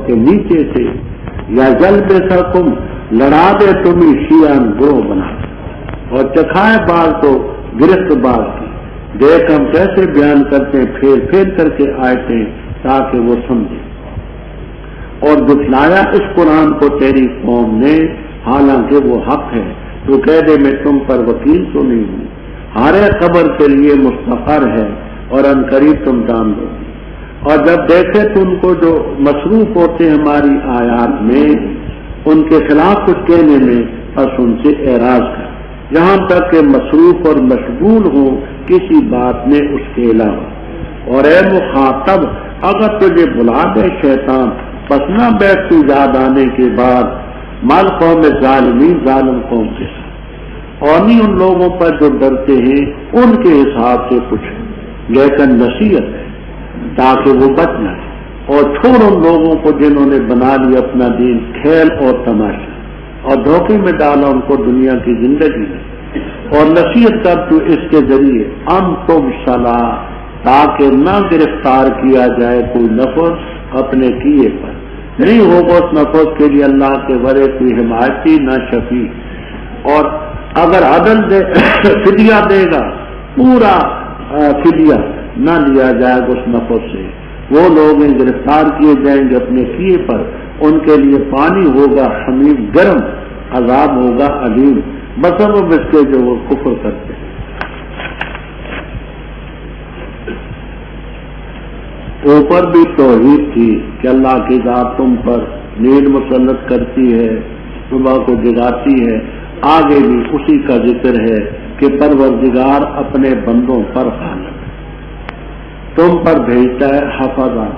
کے نیچے سے، یا یلبسکم لڑا دے تمہیں شیعاً گروہ بنا اور چکھائے بال تو گرفت بال کی۔ دیکھ ہم کیسے بیان کرتے ہیں پھیر پھیر کر کے آیتیں تاکہ وہ سمجھے۔ اور جھٹلایا اس قرآن کو تیری قوم نے، حالانکہ وہ حق ہے، تو کہہ دے میں تم پر وکیل تو نہیں ہوں، ہر قبر کے لیے مستقر ہے اور عنقریب تم جان دو۔ اور جب دیکھے تم کو جو مصروف ہوتے ہماری آیات میں ان کے خلاف کچھ کہنے میں، بس ان سے اعراض کر، جہاں تک کہ مصروف اور مشغول ہو کسی بات میں اس کے علاوہ۔ اور اے مخاطب، اگر تجھے بلا دے شیطان، پس نہ بیٹھ تو یاد آنے کے بعد مال قوم ظالمین، ظالم قوم کے ساتھ، اور نہیں ان لوگوں پر جو ڈرتے ہیں ان کے حساب سے کچھ، لیکن نصیحت ہے تاکہ وہ بچ جائیں، اور چھوڑ ان لوگوں کو جنہوں نے بنا لیا اپنا دین کھیل اور تماشا، اور دھوکے میں ڈالا ان کو دنیا کی زندگی میں، اور نصیحت کر تو اس کے ذریعے ان تم صلاح، تاکہ نہ گرفتار کیا جائے کوئی نفس اپنے کیے پر، نہیں ہوگا اس نفس کے لیے اللہ کے ورے کوئی حمایتی نہ شفیع، اور اگر عدل دے فدیہ دے گا، پورا فدیہ نہ لیا جائے گا اس نفس سے، وہ لوگ گرفتار کیے جائیں گے اپنے کیے پر، ان کے لیے پانی ہوگا حمیم گرم، عذاب ہوگا علیم، بسبب اس کے جو وہ کفر کرتے ہیں۔ اوپر بھی توحید تھی کہ اللہ کی ذات تم پر نیند مسلط کرتی ہے، صبح کو جگاتی ہے، آگے بھی اسی کا ذکر ہے کہ پروردگار اپنے بندوں پر غالب تم پر بھیجتا ہے حفظہ،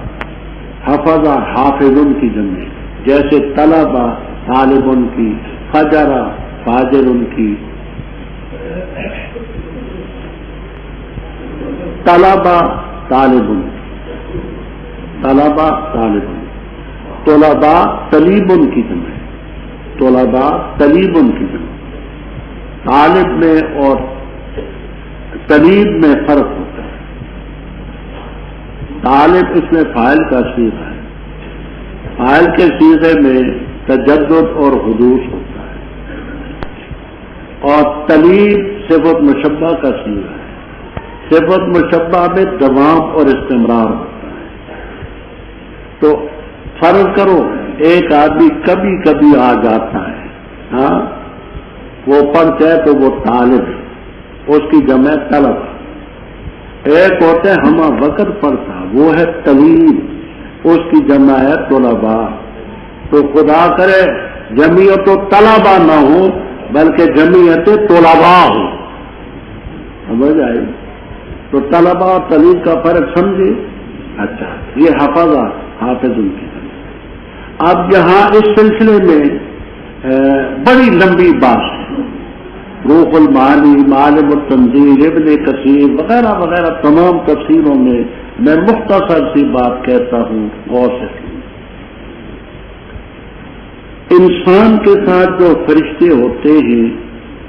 حفظہ حافظ ان کی جمع، جیسے طلبہ طالب ان کی، فجرہ فاجر ان کی، طلبہ طالب ان کی، طلبہ طالب ان کی، طلباء طلیب ان کی جمع، طلباء طلیب ان کی جمع، طالب میں اور طلیب میں فرق ہوتا ہے۔ طالب اس میں فاعل کا صیغہ ہے، فاعل کے صیغے میں تجدد اور حدوث ہوتا ہے، اور طلیب صفت مشبہ کا صیغہ ہے، صفت مشبہ میں دوام اور استمرار ہوتا ہے۔ تو فرض کرو ایک آدمی کبھی کبھی آ جاتا ہے، ہاں وہ پڑھتا ہے تو وہ طالب ہے، اس کی جمع طلب، ایک ہوتا ہے ہمہ وقت پڑھتا وہ ہے طلیب، اس کی جمع ہے طلباء۔ تو خدا کرے جمعیت و طلباء نہ ہو بلکہ جمعیت طلباء ہو، سمجھ آئی؟ تو طلباء اور طلیب کا فرق سمجھے؟ اچھا، یہ حفظہ حافظ ان کی۔ اب یہاں اس سلسلے میں بڑی لمبی بات ہے، روح المعانی، معالم التنزیل، ابن کثیر وغیرہ وغیرہ تمام تفسیروں میں میں مختصر سی بات کہتا ہوں، غور سے سنیں۔ انسان کے ساتھ جو فرشتے ہوتے ہیں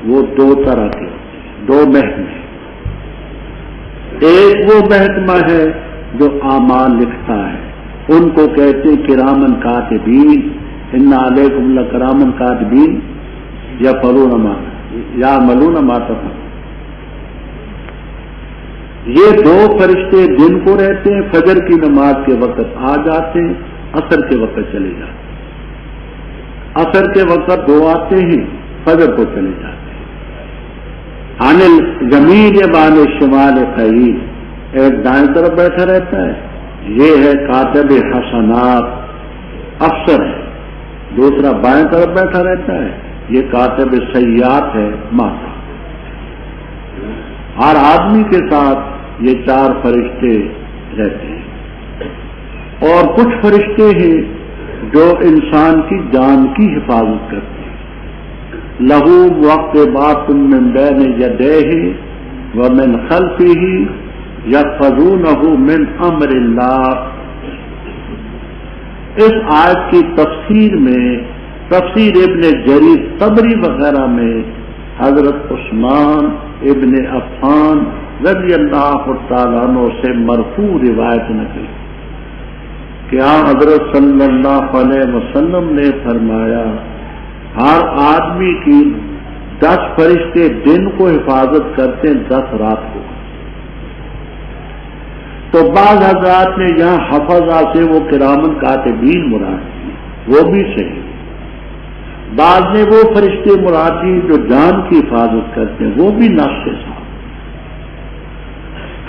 وہ دو طرح کے ہوتے ہیں، دو محکمے، ایک وہ محکمہ ہے جو اعمال لکھتا ہے، ان کو کہتے ہیں کرامن کاتبین، ان علیکم لکرامن کاتبین یعملون ما تفعلون۔ یہ دو فرشتے دن کو رہتے ہیں، فجر کی نماز کے وقت آ جاتے ہیں، عصر کے وقت چلے جاتے ہیں، عصر کے وقت دو آتے ہیں، فجر کو چلے جاتے ہیں۔ عن الجمیل بان الشمال قعید، ایک دائیں طرف بیٹھا رہتا ہے، یہ ہے کاتب حسنات، افسر ہے، دوسرا بائیں طرف بیٹھا رہتا ہے، یہ کاتب سیئات ہے، ماتا۔ ہر آدمی کے ساتھ یہ چار فرشتے رہتے ہیں، اور کچھ فرشتے ہیں جو انسان کی جان کی حفاظت کرتے ہیں۔ لہو معقبات من بین یدیہ ومن خلفہ یحفظونہ من امر اللہ۔ اس آیت کی تفسیر میں، تفسیر ابن جریر طبری وغیرہ میں حضرت عثمان ابن عفان رضی اللہ تعالیٰ عنہ سے مرفوع روایت نقل کہ حضرت صلی اللہ علیہ وسلم نے فرمایا ہر آدمی کی 10 فرشتے دن کو حفاظت کرتے ہیں، 10 رات کو. تو بعض حضرات نے یہاں حفظہ سے وہ کرامن کاتبین مراد کی، وہ بھی صحیح. بعض نے وہ فرشتے مراد کی جو جان کی حفاظت کرتے ہیں، وہ بھی نفس کے ساتھ.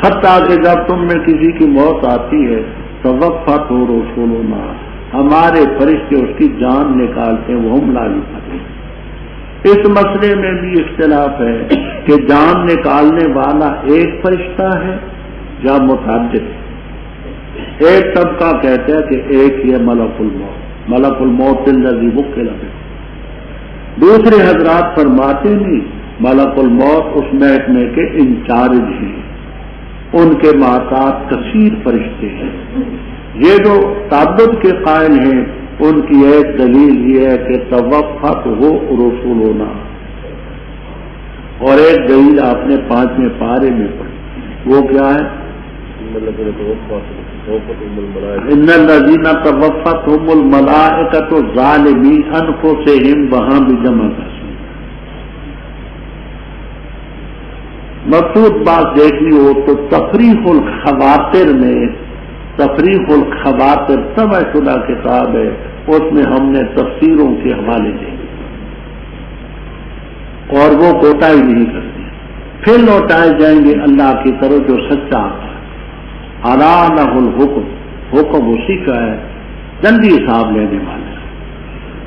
حتیٰ کہ جب تم میں کسی کی موت آتی ہے تو وقفت ہو رسولنا، ہمارے فرشتے اس کی جان نکالتے ہیں، وہ ہم لا پاتے. اس مسئلے میں بھی اختلاف ہے کہ جان نکالنے والا ایک فرشتہ ہے یا متعدد. ایک طبقہ کہتا ہے کہ ایک ہی ہے ملک الموت، ملک الموت الذی وکل بہ. دوسرے حضرات فرماتے نہیں، ملک الموت اس محکمے کے انچارج ہیں، ان کے محتاط کثیر فرشتے ہیں. یہ جو تعدد کے قائل ہیں ان کی ایک دلیل یہ ہے کہ توفت ہو رسول ہونا، اور ایک دلیل آپ نے 5ویں پارے میں پڑھی، وہ کیا ہے؟ ان الذین توفتہم الملائکۃ ظالمی انفسہم، وہاں بھی جمع کر. مقصود بات دیکھنی ہو تو تفریح الخواطر میں، تفریح الخواطر طبع شدہ کتاب ہے، اس میں ہم نے تفسیروں کے حوالے دے اور وہ کوتاہی نہیں کرتے. پھر لوٹائے جائیں گے اللہ کی طرف جو سچا آتا ہے. الا لہ الحکم، حکم اسی کا ہے، جلدی حساب لینے والا.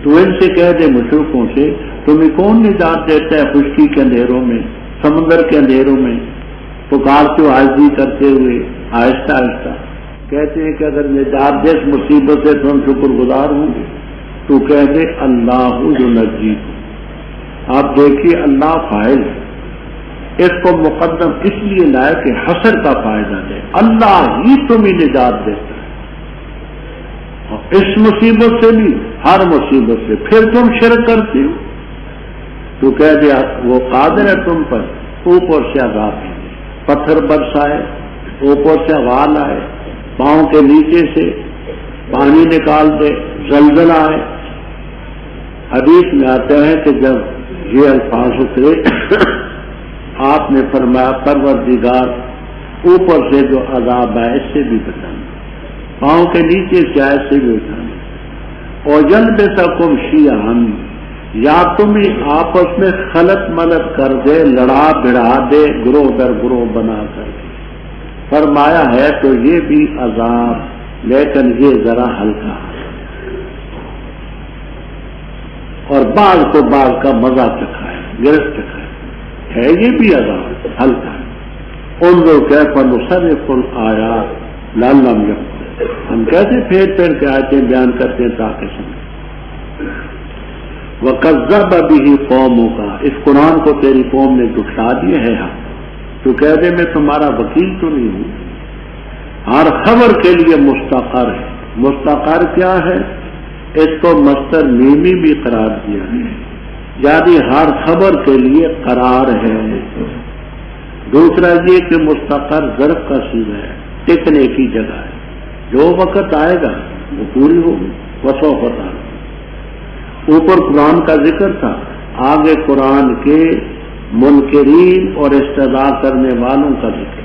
تو ان سے کہہ دے مشرکوں سے، تمہیں کون نجات دیتا ہے خشکی کے اندھیروں میں، سمندر کے اندھیروں میں؟ پکارتے ہو عاجزی کرتے ہوئے آہستہ آہستہ. کہتے ہیں کہ اگر نجات دے اس مصیبت سے تو ہم شکر گزار ہوں گے. تو کہہ دے اللہ جو نجی. آپ دیکھیے اللہ فاعل ہے، اس کو مقدم اس لیے لائے کہ حسر کا فائدہ دے. اللہ ہی تمہیں نجات دیتا ہے، اس مصیبت سے بھی، ہر مصیبت سے. پھر تم شرک کرتے ہو. تو کہہ دیا وہ قادر ہے تم پر، اوپر سے عذاب ہے، پتھر برسائے، اوپر سے وال آئے، پاؤں کے نیچے سے پانی نکال دے، زلزلہ آئے. حدیث میں آتا ہے کہ جب یہ الفاظ اترے آپ نے فرمایا پروردگار اوپر سے جو عذاب ہے اس سے بھی بچانا، پاؤں کے نیچے سے آئے سے بھی بچانا. اور یلبسکم شیعاً، یا تمہیں آپس میں خلط ملط کر دے، لڑا بھڑا دے، گروہ در گروہ بنا کر دے. فرمایا ہے تو یہ بھی عذاب، لیکن یہ ذرا ہلکا ہے، اور بعض کو بعض کا مزہ چکھائے، گرفت چکھائے، ہے یہ بھی عذاب ہلکا ہے. ان لوگ کیف نصرف الآیات لعلہم یفقہون، ہم کیسے پھیر پھیر کے آیتیں بیان کرتے ہیں تاکہ سمجھیں. وَكَذَّبَ بِهِ قَوْمُكَ، اس قرآن کو تیری قوم نے جھٹلا دیا ہے. تو کہہ دے میں تمہارا وکیل تو نہیں ہوں. ہر خبر کے لیے مستقر ہے. مستقر کیا ہے؟ اس کو مصدر میمی بھی قرار دیا ہے، یعنی ہر خبر کے لیے قرار ہے. دوسرا یہ کہ مستقر ظرف کا صیغہ ہے، ٹکنے کی جگہ ہے. جو وقت آئے گا وہ پوری ہوگی. وسوف تعالی اوپر قرآن کا ذکر تھا، آگے قرآن کے منکرین اور استدعا کرنے والوں کا ذکر.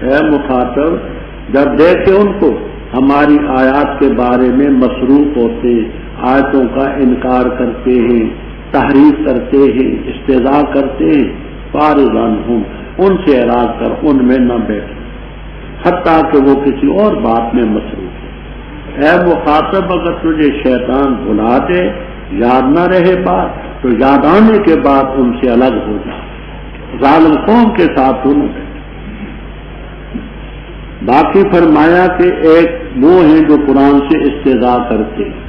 اے مخاطب، جب دیکھے ان کو ہماری آیات کے بارے میں مصروف ہوتے، آیتوں کا انکار کرتے ہیں، تحریف کرتے ہیں، استدعا کرتے ہیں، فارغ عنہم، ان سے اعراض کر، ان میں نہ بیٹھ، حتیٰ کہ وہ کسی اور بات میں مصروف ہے. اے مخاطب، اگر تجھے شیطان بلا دے، یاد نہ رہے بات، تو یاد آنے کے بعد ان سے الگ ہو جا. ظالم قوم کے ساتھ انہوں نے باقی فرمایا کہ ایک وہ ہیں جو قرآن سے استہزاء کرتے ہیں،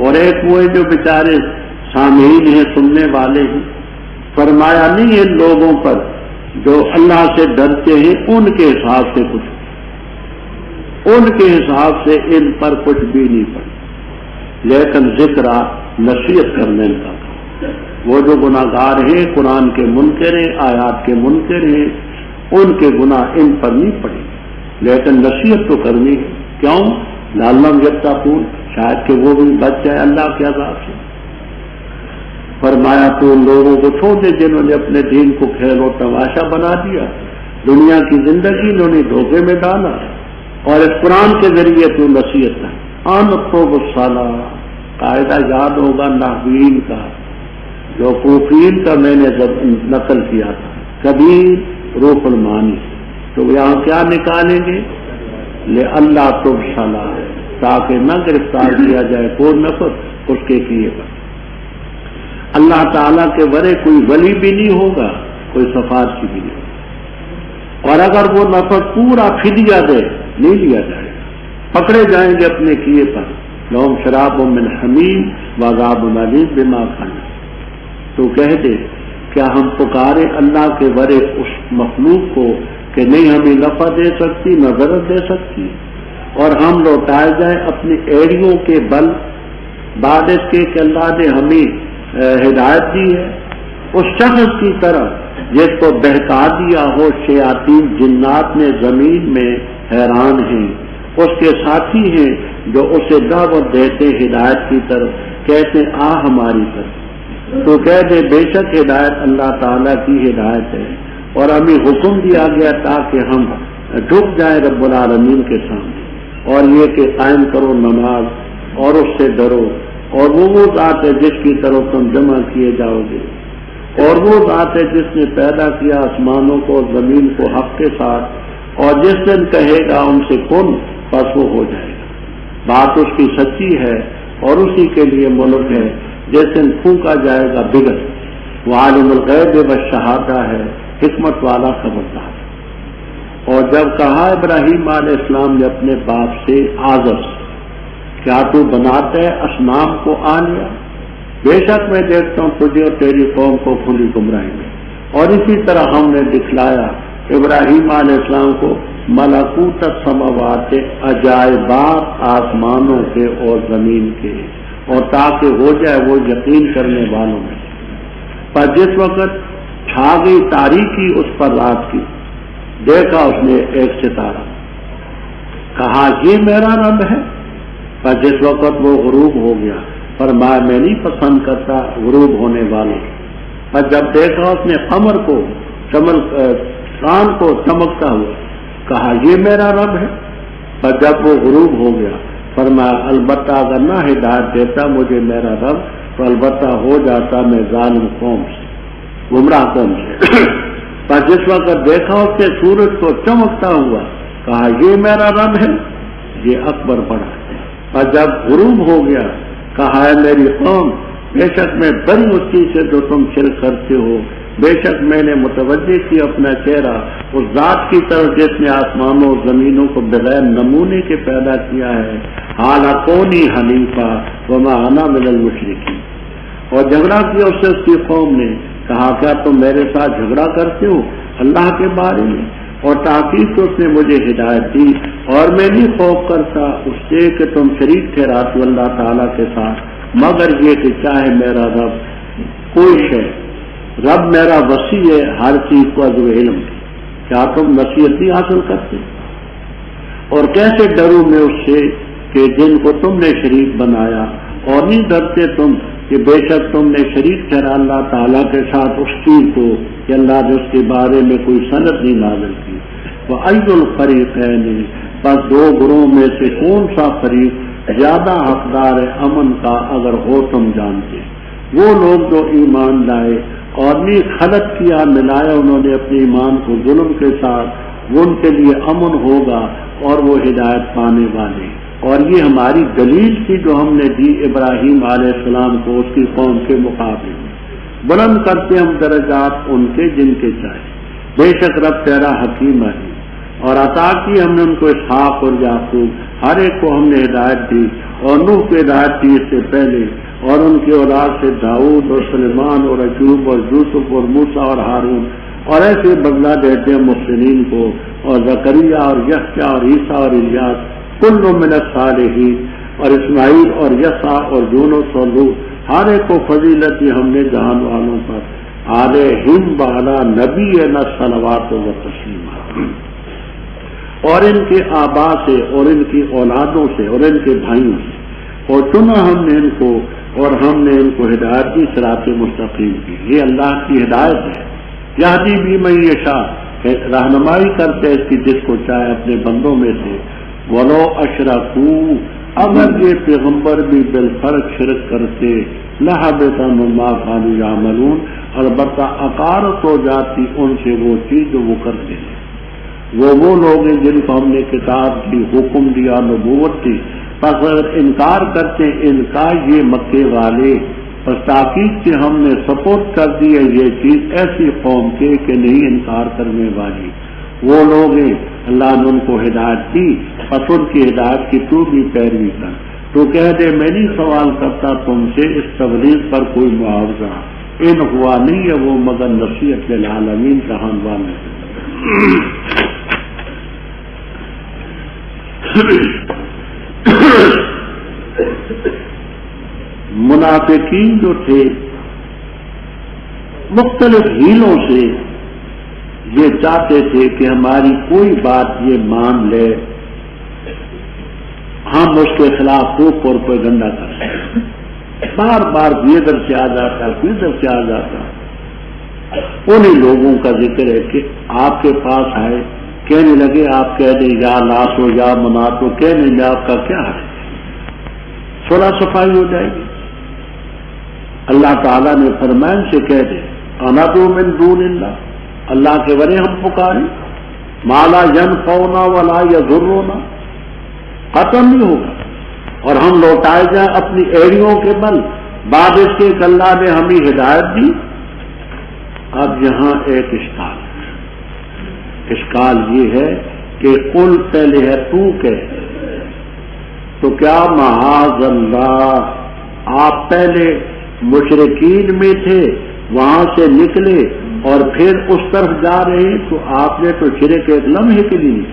اور ایک وہ ہیں جو بیچارے سامعین ہیں، سننے والے ہیں. فرمایا نہیں ان لوگوں پر جو اللہ سے ڈرتے ہیں ان کے حساب سے کچھ، ان کے حساب سے ان پر کچھ بھی نہیں پڑا، لیکن ذکر نصیحت کرنے کا. وہ جو گناہگار ہیں، قرآن کے منکر ہیں، آیات کے منکر ہیں، ان کے گناہ ان پر نہیں پڑے، لیکن نصیحت تو کرنی ہے. کیوں؟ لعلہم یتقون، شاید کہ وہ بھی بچ جائے اللہ کے عذاب سے۔ فرمایا تو ان لوگوں کو چھوڑ دے جنہوں نے اپنے دین کو کھیل و تماشا بنا دیا، دنیا کی زندگی انہوں نے دھوکے میں ڈالا، اور اس قرآن کے ذریعے تو نصیحت ہے۔ انقب الصلاۃ، قاعدہ یاد ہوگا نحوین کا جو کوفین کا میں نے نقل کیا تھا، کبیر روح المانی، تو یہاں کیا نکالیں گے؟ لئلا تبصلا، تاکہ نہ گرفتار کیا جائے کوئی نفس اس کے کیے پر۔ اللہ تعالیٰ کے ورے کوئی ولی بھی نہیں ہوگا، کوئی سفارشی بھی نہیں ہوگا، اور اگر وہ نفس پورا فدیہ دے نہیں لیا جائے گا، پکڑے جائیں گے اپنے کیے پر۔ لہم شراب من حمیم وعذاب الیم بما کانوا، تو کہہ دے کیا ہم پکارے اللہ کے ورے اس مخلوق کو کہ نہیں ہمیں نفع دے سکتی نہ ضرر دے سکتی، اور ہم لوٹائے جائیں اپنی ایڑیوں کے بل بعد اس کے کہ اللہ نے ہمیں ہدایت دی ہے، اس شخص کی طرف جس کو بہکا دیا ہو شیاطین جنات نے زمین میں حیران ہیں، اس کے ساتھی ہیں جو اسے دعوت دیتے ہدایت کی طرف، کہتے آ ہماری طرف، تو کہہ دے بے شک ہدایت اللہ تعالیٰ کی ہدایت ہے، اور ہمیں حکم دیا گیا تاکہ ہم جھک جائیں رب العالمین کے سامنے، اور یہ کہ قائم کرو نماز اور اس سے ڈرو، اور وہ ذات ہے جس کی طرف تم جمع کیے جاؤ گے، اور وہ ذات ہے جس نے پیدا کیا آسمانوں کو اور زمین کو حق کے ساتھ، اور جس دن کہے گا ان سے کن پس وہ ہو جائے گا، بات اس کی سچی ہے اور اسی کے لیے ملک ہے، جس دن پھونکا جائے گا بگڑ، وہ عالم الغیب والشہادہ ہے، حکمت والا خبردار۔ اور جب کہا ابراہیم علیہ السلام نے اپنے باپ سے آزر سے کیا تو بناتا ہے اصنام کو آلیا، بے شک میں دیکھتا ہوں تجھے اور تیری قوم کو کھلی گمراہی میں، اور اسی طرح ہم نے دکھلایا ابراہیم علیہ السلام کو ملکوت السماوات، عجائبات آسمانوں کے اور زمین کے، اور تاکہ ہو جائے وہ یقین کرنے والوں میں۔ پر جس وقت چھا گئی تاریکی اس پر رات کی، دیکھا اس نے ایک ستارہ، کہا یہ میرا رب ہے، پر جس وقت وہ غروب ہو گیا فرمایا میں نہیں پسند کرتا غروب ہونے والوں، پر جب دیکھا اس نے قمر کو چاند کو چمکتا ہوا، کہا یہ میرا رب ہے، پر جب وہ غروب ہو گیا فرمایا البتہ اگر نہ ہدایت دیتا مجھے میرا رب تو البتہ ہو جاتا میں ظالم قوم سے، گمراہ قوم سے۔ پر جس وقت دیکھا اس نے سورج کو چمکتا ہوا، کہا یہ میرا رب ہے، یہ اکبر پڑا، اور جب غروب ہو گیا کہا ہے میری قوم بے شک میں بری اس چیز سے جو تم شرک کرتے ہو، بے شک میں نے متوجہ کی اپنا چہرہ اس ذات کی طرف جس نے آسمانوں اور زمینوں کو بغیر نمونے کے پیدا کیا ہے، حالہ کونی حنیفہ وما انا من المشرکین۔ اور جھگڑا کیا اس سے اس کی قوم نے، کہا کیا تم میرے ساتھ جھگڑا کرتے ہو اللہ کے بارے میں، اور تاکید تو اس نے مجھے ہدایت دی، اور میں نہیں خوف کرتا اس سے کہ تم شریک ٹھہراتے ہو اللہ تعالیٰ کے ساتھ، مگر یہ کہ چاہے میرا رب کوئی شے، رب میرا وسیع ہے ہر چیز کو عزو علم، کیا تم نصیحت نہیں حاصل کرتے؟ اور کیسے ڈروں میں اس سے کہ جن کو تم نے شریک بنایا، اور نہیں ڈرتے تم کہ بے شک تم نے شریک ٹھہرا اللہ تعالیٰ کے ساتھ اس چیز کو کہ اللہ نے اس کے بارے میں کوئی سند نہیں نازل کی۔ وَأَيُّ الْفَرِيقَيْنِ، بس دو گروہ میں سے کون سا فریق زیادہ حقدار ہے امن کا اگر ہو تم جانتے؟ وہ لوگ جو ایمان لائے اور نہیں خلط کیا ملایا انہوں نے اپنے ایمان کو ظلم کے ساتھ، وہ ان کے لیے امن ہوگا اور وہ ہدایت پانے والے۔ اور یہ ہماری دلیل تھی جو ہم نے دی ابراہیم علیہ السلام کو اس کی قوم کے مقابلے میں، بلند کرتے ہم درجات ان کے جن کے چاہے، بے شک رب تیرا حکیم ہے۔ اور عطا کی ہم نے ان کو اسحاق اور یعقوب، ہر ایک کو ہم نے ہدایت دی، اور نوح کو ہدایت دی اس سے پہلے، اور ان کی اولاد سے داؤد اور سلیمان اور ایوب اور یوسف اور موسیٰ اور ہارون، اور ایسے بدلہ دیتے ہیں محسنین کو، اور زکریا اور یحییٰ اور عیسیٰ اور الیاس کل من الصالحین، اور اسماعیل اور یسع اور یونس اور لوط، ہر ایک کو فضیلت دی ہم نے جہان والوں پر، علیہم وعلی نبینا صلوات و تسلیمات۔ اور ان کے آبا سے اور ان کی اولادوں سے اور ان کے بھائیوں سے، اور چنا ہم نے ان کو اور ہم نے ان کو ہدایت کی صراط مستقیم کی۔ یہ اللہ کی ہدایت ہے۔ یہدی بھی من یشاء، رہنمائی کرتے اس کی جس کو چاہے اپنے بندوں میں سے۔ ولو اشرکوا، اگر یہ پیغمبر بھی بالفرق شرک کرتے، لحبط عنہم ما كانوا یعملون، البتہ اکارت ہو جاتی ان سے وہ چیز جو وہ کرتے ہیں۔ وہ لوگ ہیں جن کو ہم نے کتاب دی، حکم دیا، نبوت دی، پس اگر انکار کرتے ہیں ان کا یہ مکے والے، پس تاکید سے ہم نے سپورٹ کر دی ہے یہ چیز ایسی قوم کے کہ نہیں انکار کرنے والی۔ وہ لوگ ہیں اللہ نے ان کو ہدایت دی، پس ان کی ہدایت کی تو بھی پیروی کر۔ تو کہہ دے میں نہیں سوال کرتا تم سے اس تبلیغ پر کوئی معاوضہ، ان ہوا نہیں ہے وہ مگر نصیحت للعالمین جہان والے۔ منافقین جو تھے مختلف ہیلوں سے یہ چاہتے تھے کہ ہماری کوئی بات یہ مان لے، ہم اس کے خلاف روپ اور پروپیگنڈا کریں۔ بار بار یہ ادھر سے آ جاتا، کوئی ادھر سے آ جاتا۔ انہیں لوگوں کا ذکر ہے کہ آپ کے پاس آئے، کہنے لگے آپ کہہ دیں یا لاسو یا مناتو، کہنے میں آپ کا کیا ہے، صلح صفائی ہو جائے گی۔ اللہ تعالیٰ نے فرمان سے کہہ دے اندعو من دون اللہ، اللہ کے ورے ہم پکاریں، ما لا ینفعنا ولا یضرنا، ختم نہیں ہوگا، اور ہم لوٹائے جائیں اپنی ایڑیوں کے بل، بعد اس کے کہ اللہ نے ہمیں ہدایت دی۔ اب یہاں ایک اشکال یہ ہے کہ قل پہلے ہے تو کہہ، تو کیا معاذ اللہ آپ پہلے مشرکین میں تھے، وہاں سے نکلے اور پھر اس طرف جا رہے ہیں، تو آپ نے تو شرک ایک لمحے کے لیے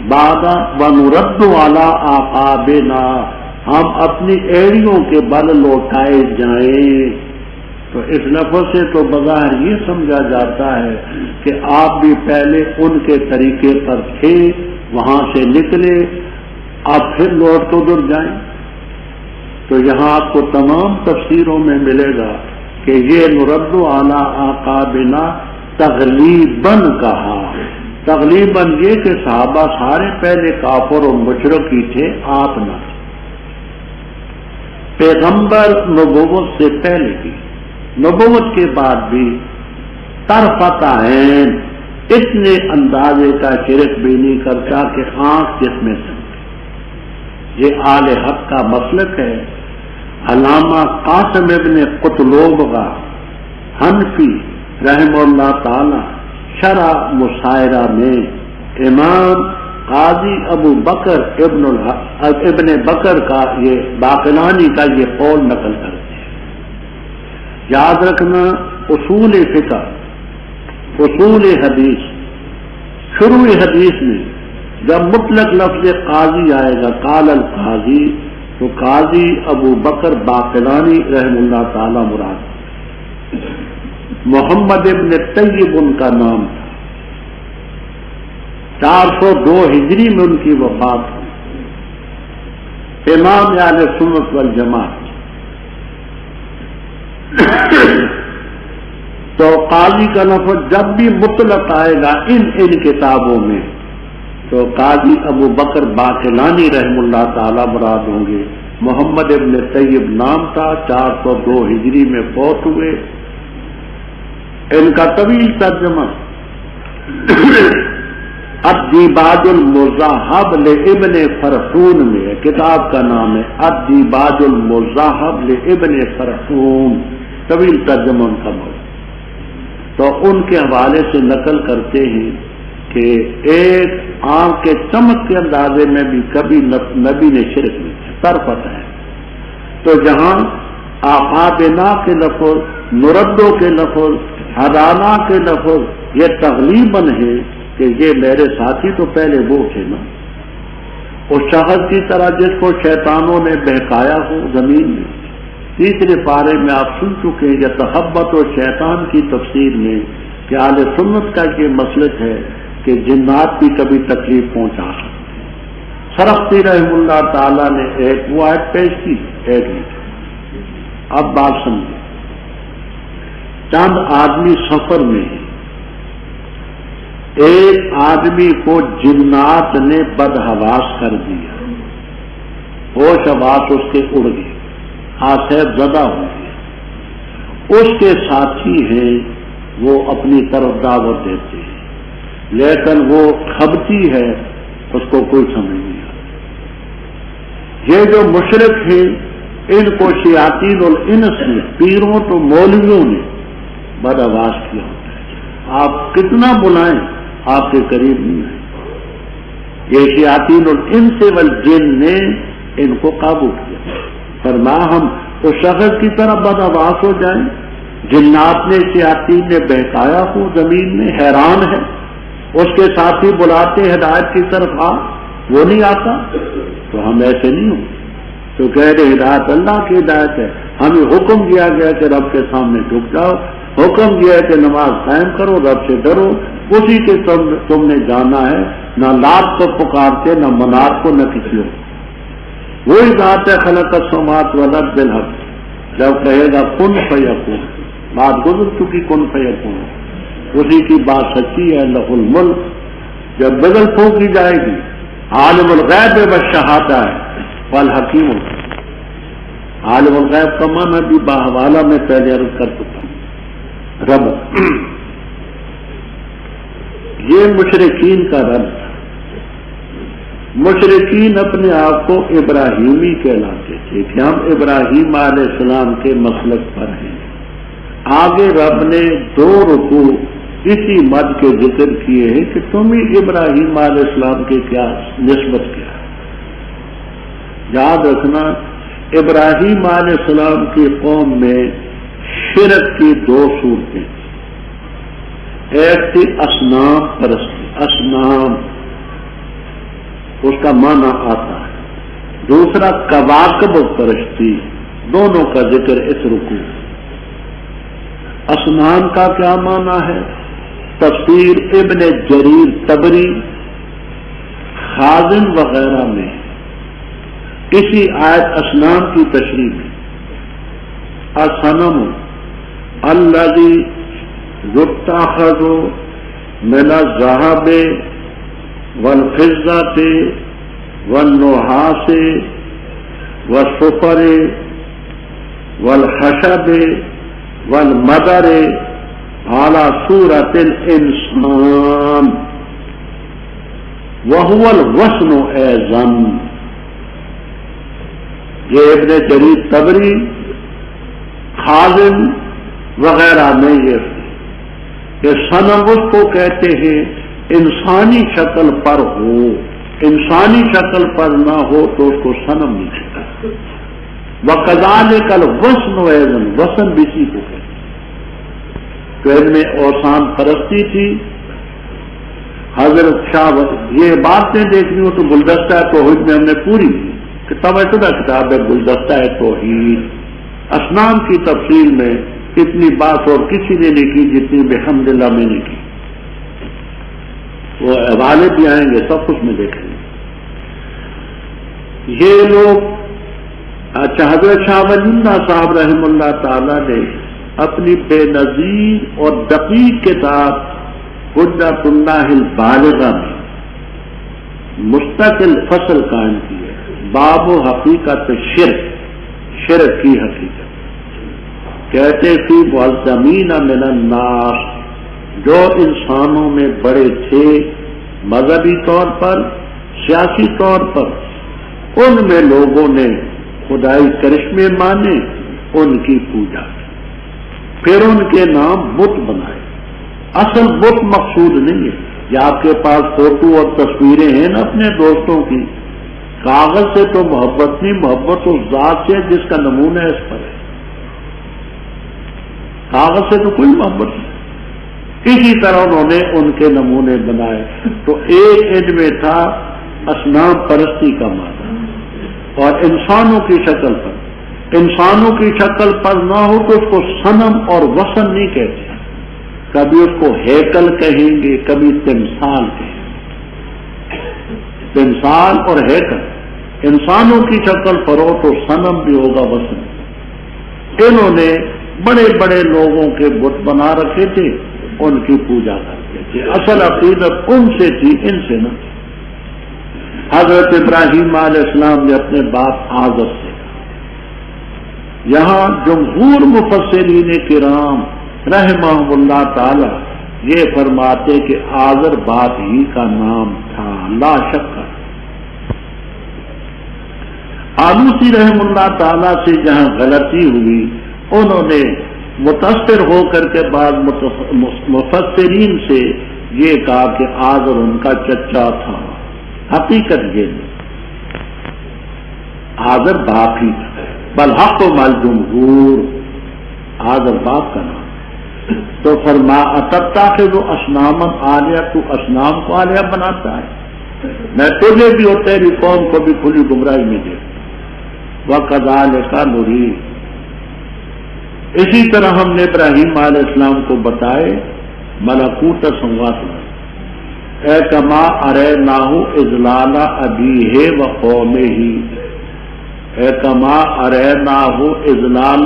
بعد ونرد علی اعقابنا، ہم اپنی ایڑیوں کے بل لوٹائے جائیں۔ تو اس لفظ سے تو بظاہر یہ سمجھا جاتا ہے کہ آپ بھی پہلے ان کے طریقے پر تھے، وہاں سے نکلے، آپ پھر لوٹ تو ادھر جائیں۔ تو یہاں آپ کو تمام تفسیروں میں ملے گا کہ یہ نرد علی اعقابنا تغلیباً کہا، تغلیباً یہ کہ صحابہ سارے پہلے کافر و مشرک ہی تھے، آپ نہ، پیغمبر نبوت سے پہلے بھی، نبوت کے بعد بھی طرفت عین اتنے اندازے کا شرک بھی نہیں کرتا کہ آنکھ جس میں سے۔ یہ آل حق کا مسلک ہے۔ علامہ قاسم ابن قطلوبغہ حنفی رحمہ اللہ تعالی شرح مسائرہ میں امام قاضی ابو بکر ابن بکر کا یہ باقلانی کا یہ قول نقل کرتے ہیں۔ یاد رکھنا اصول فقہ، اصول حدیث، شروع حدیث میں جب مطلق لفظ قاضی آئے گا قال القاضی، تو قاضی ابو بکر باقلانی رحم اللہ تعالی مراد، محمد ابن طیب ان کا نام تھا، 402 ہجری میں ان کی وفات ہوئی، امام اہل سنت والجماعت۔ تو قاضی کا لفظ جب بھی مطلق آئے گا ان کتابوں میں تو قاضی ابو بکر باقلانی رحم اللہ تعالی مراد ہوں گے۔ محمد ابن طیب نام تھا، 402 ہجری میں فوت ہوئے۔ ان کا طویل ترجمہ الدیباج المذاہب لابن فرحون میں ہے، کتاب کا نام ہے الدیباج المذاہب لابن فرحون، طویل ترجمہ ان کا موضوع۔ تو ان کے حوالے سے نقل کرتے ہیں کہ ایک آنکھ کے چمک کے اندازے میں بھی کبھی نبی نے شرک نہیں کیا، طرفت ہے۔ تو جہاں اعقابنا کے لفظ، نردو کے لفظ، ہرانا کے لفظ یہ تغلیباً ہے کہ یہ میرے ساتھی تو پہلے وہ تھے نا، اس شخص کی طرح جس کو شیطانوں نے بہکایا ہو زمین میں۔ تیسرے پارے میں آپ سن چکے یہ تحبت و شیطان کی تفسیر میں کہ اہل سنت کا یہ مسلک ہے کہ جنات بھی کبھی تکلیف پہنچا سکتے. سرخسی رحم اللہ تعالیٰ نے ایک وہ آیت پیش کی، ایک نہیں. اب بات سمجھیں. چند آدمی سفر میں ہیں، ایک آدمی کو جنات نے بدحواس کر دیا، ہوش حواس اس کے اڑ گئے، آسیب زدہ ہو گئے. اس کے ساتھی ہیں وہ اپنی طرف دعوت دیتے ہیں، لیکن وہ کھبتی ہے، اس کو کوئی سمجھ نہیں آتا. یہ جو مشرک ہیں ان کو شیاطین الانس نے، پیروں تو مولویوں نے بدحواس کیا ہوتا ہے. آپ کتنا بلائیں آپ کے قریب نہیں آئے. یہ شیاطین الانس والجن نے ان کو قابو کیا. فرمایا ہم اس شخص کی طرح بدحواس ہو جائیں، جنات نے شیاطین نے بہکایا ہو زمین میں، حیران ہے. اس کے ساتھی بلاتے ہدایت کی طرف آ، وہ نہیں آتا. تو ہم ایسے نہیں ہوں. تو کہہ رہے ہدایت اللہ کی ہدایت ہے، ہمیں حکم دیا گیا کہ رب کے سامنے جھک جاؤ، حکم دیا ہے کہ نماز قائم کرو، رب سے ڈرو، اسی کے تم نے جانا ہے. نہ لات کو پکارتے، نہ منات کو، نہ کسی کو. وہی ذات ہے خلق السماوات والارض بالحق. جب کہے گا کن فیکون، بات گزر چکی، کن فیکون، اسی کی بات سچی ہے. لہ الملک، جب بدل پھونکی جائے گی. عالم الغیب والشہادہ ہے والحکیم. عالم الغیب کا معنی بھی باحوالہ میں پہلے عرض کر چکا ہوں. رب یہ مشرکین کا رب تھا. مشرکین اپنے آپ کو ابراہیمی کہلاتے تھے کہ ہم ابراہیم علیہ السلام کے مسلک پر ہیں. آگے رب نے 2 رکوع اسی مد کے ذکر کیے ہیں کہ تم ہی ابراہیم علیہ السلام کے کیا نسبت کیا ہے. یاد رکھنا ابراہیم علیہ السلام کی قوم میں شرک کی 2 صورتیں. ایک تھی اصنام پرستی، اصنام اس کا معنی آتا ہے. دوسرا کواکب پرستی، دونوں کا ذکر اس رکوع. اصنام کا کیا معنی ہے؟ تفسیر ابن جریر طبری، خازن وغیرہ میں کسی آیت اصنام کی تشریح میں الصنم الذی یتخذ من الذهب والفضة والنحاس والصفر والخشب والمدر على صورة الإنسان وهو الوثن أيضا. یہ ابن جریر طبری، خازن وغیرہ میں یہ کہ صنم اس کو کہتے ہیں انسانی شکل پر ہو، انسانی شکل پر نہ ہو تو اس کو صنم نہیں کہتا. وَكَذَلِكَ الْوَثْنُ أَيْضًا، وثن بھی اسی کو کہتے. تو ان میں اوثان پرستی تھی. حضرت شاہ یہ باتیں دیکھنی ہو تو گلدستہ توحید میں ہم نے پوری کتاب ہے گلدستہ توحید. اصنام کی تفصیل میں اتنی بات اور کسی نے نہیں کی جتنی بحمداللہ میں نے کی. وہ حوالے بھی آئیں گے، سب کچھ میں دیکھیں گے. یہ لوگ حضرت شاہ ولی اللہ صاحب رحم اللہ تعالی نے اپنی بے نظیر اور دقیق کتاب حجت اللہ البالغہ میں مستقل فصل قائم کی ہے. باب و حقیقت شرک کی حقیقت. کہتے فی والزمین من الناس، جو انسانوں میں بڑے تھے مذہبی طور پر، سیاسی طور پر، ان میں لوگوں نے خدائی کرشمے مانے، ان کی پوجا کی، پھر ان کے نام بت بنائے. اصل بت مقصود نہیں ہے. یہ آپ کے پاس فوٹو اور تصویریں ہیں نا اپنے دوستوں کی، کاغذ سے تو محبت نہیں، محبت اس ذات سے جس کا نمونہ اس پر ہے. کاغذ سے تو کوئی محبت نہیں. اسی طرح انہوں نے ان کے نمونے بنائے. تو ایک ان میں تھا اصنام پرستی کا معنی، اور انسانوں کی شکل پر. انسانوں کی شکل پر نہ ہو تو اس کو صنم اور وثن نہیں کہتے. کبھی اس کو ہیکل کہیں گے، کبھی تمثال کہیں گے۔ تمثال اور ہیکل، انسانوں کی شکل فروغ و صنم بھی ہوگا وسن۔ انہوں نے بڑے بڑے لوگوں کے بت بنا رکھے تھے، ان کی پوجا کرتے تھے۔ اصل عقیدت ان سے تھی، ان سے نہ۔ حضرت ابراہیم علیہ السلام نے اپنے باپ آزر سے کہا۔ یہاں جمہور مفسرین کرام رحمہم اللہ تعالی یہ فرماتے کہ آزر باپ ہی کا نام تھا، لا شک۔ آلوسی رحم اللہ تعالی سے جہاں غلطی ہوئی، انہوں نے متاثر ہو کر کے بعض مفسرین سے یہ کہا کہ آزر ان کا چچا تھا۔ حقیقت یہ نہیں، آزر باپ ہی تھا، بل حق و مال جمہور آزر باپ کا نام۔ تو فرما اتتخذ اصناما آلیہ، تو اصنام کو آلیہ بناتا ہے، میں تجھے بھی اور تیری قوم کو بھی کھلی گمراہی میں دے۔ وَكَذَلِكَ نُرِي، اسی طرح ہم نے ابراہیم علیہ السلام کو بتائے ملکوت السماوات والارض، اے کما اریناہ اذلال ابیہ وقومہ، اے کما اریناہ اذلال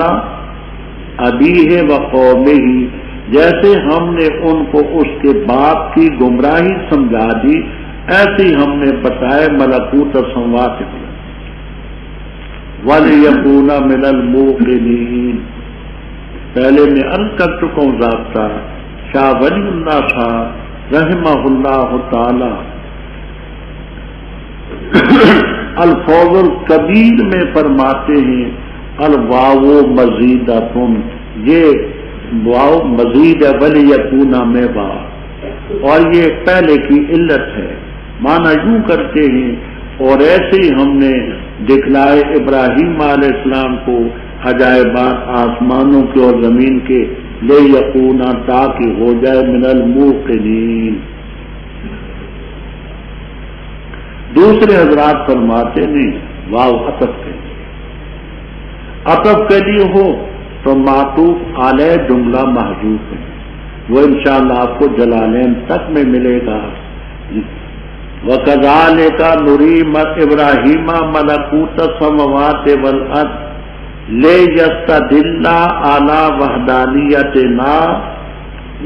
ابیہ وقومہ، جیسے ہم نے ان کو اس کے باپ کی گمراہی سمجھا دی، ایسے ہم نے بتائے ملکوت السماوات والارض۔ وَلِيَكُونَ مِنَ الْمُوقِنِينَ، پہلے میں عرض کر چکا ہوں ضابطہ شاہ ولی اللہ تھا رحمہ اللہ تعالی الفوز الکبیر میں فرماتے ہیں الواو مزیدۃ، یہ واو مزید ہے، وَلِيَكُونَ میں با، اور یہ پہلے کی علت ہے، معنی یوں کرتے ہیں اور ایسے ہی ہم نے دکھلائے ابراہیم علیہ السلام کو عجائبات آسمانوں کے اور زمین کے، لے یقونا، تاکہ ہو جائے من الموقنین۔ دوسرے حضرات فرماتے نہیں، واو عطف کے لیے، عطف کے لیے ہو تو معطوف علیہ جملہ محذوف ہے، وہ انشاءاللہ آپ کو جلالین تک میں ملے گا۔ وَكَذَلِكَ نُرِي إِبْرَاهِيمَ مَلَكُوتَ السَّمَاوَاتِ وَالْأَرْضِ لِيَسْتَدِلَّ عَلَى وَحْدَانِيَتِنَا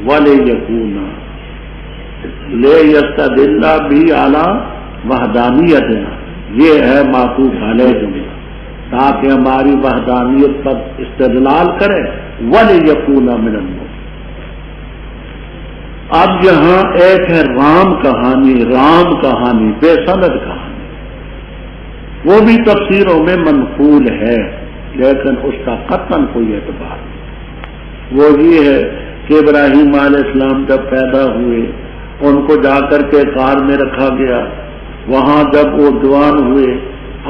وَلِيَكُونَ، لِيَسْتَدِلَّ بِهِ عَلَى وَحْدَانِيَتِنَا، یہ ہے معطوف علیہ جملہ، تاکہ ہماری وحدانیت پر استدلال کرے، وَلِيَكُونَ مِنَ الْمُؤْمِنِينَ۔ اب یہاں ایک ہے رام کہانی، بے سند کہانی، وہ بھی تفسیروں میں منقول ہے، لیکن اس کا قطعاً کوئی اعتبار نہیں۔ وہ یہ ہے کہ ابراہیم علیہ السلام جب پیدا ہوئے، ان کو جا کر کے غار میں رکھا گیا، وہاں جب وہ جوان ہوئے،